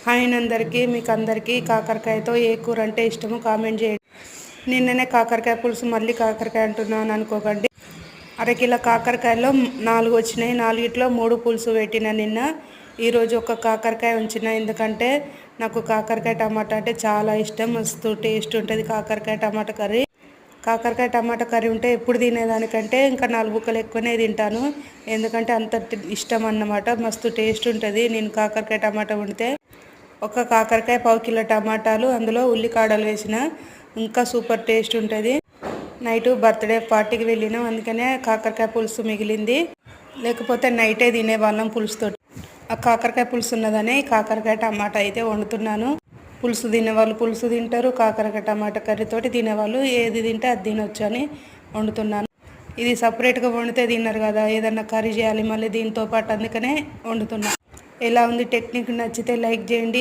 Hi అందరికీ, మీకు అందరికీ కాకరకాయతో ఏ కూర అంటే ఇష్టమో కామెంట్ చేయండి. నిన్ననే కాకరకాయ పులుసు, మళ్ళీ కాకరకాయ అంటున్నాను అనుకోకండి. అరకిలో కాకరకాయలో 4 వచ్చినాయి, 4ట్లో 3 పులుసు పెట్టిన నిన్న. ఈరోజు ఒక కాకరకాయ ఉంచిన, ఎందుకంటే నాకు కాకరకాయ టమాటా అంటే చాలా ఇష్టం. మస్తు టేస్ట్ ఉంటుంది కాకరకాయ టమాటా కర్రీ. కాకరకాయ టమాటా కర్రీ ఉంటే ఎప్పుడు తినేదానికంటే ఇంకా 4 బుక్కలు ఎక్కువనే తింటాను, ఎందుకంటే అంత ఇష్టం అన్నమాట. మస్తు టేస్ట్ ఉంటుంది. నేను కాకరకాయ టమాటా వండితే ఒక కాకరకాయ 1/4 కిలో టమాటాలు, అందులో ఉల్లికాడలు వేసిన, ఇంకా సూపర్ టేస్ట్ ఉంటుంది. నైటు బర్త్డే పార్టీకి వెళ్ళినాం, అందుకనే కాకరకాయ పులుసు మిగిలింది. లేకపోతే నైటే తినేవాళ్ళం పులుసుతో. ఆ కాకరకాయ పులుసు ఉన్నదనే కాకరకాయ టమాటా అయితే వండుతున్నాను. పులుసు తినేవాళ్ళు పులుసు తింటారు, కాకరకాయ టమాటా కర్రీతోటి తినేవాళ్ళు ఏది తింటే అది తినొచ్చు అని వండుతున్నాను. ఇది సపరేట్గా వండితే తిన్నారు కదా, ఏదన్నా కర్రీ చేయాలి మళ్ళీ దీంతో పాటు, అందుకనే వండుతున్నాను. ఎలా ఉంది టెక్నిక్? నచ్చితే లైక్ చేయండి.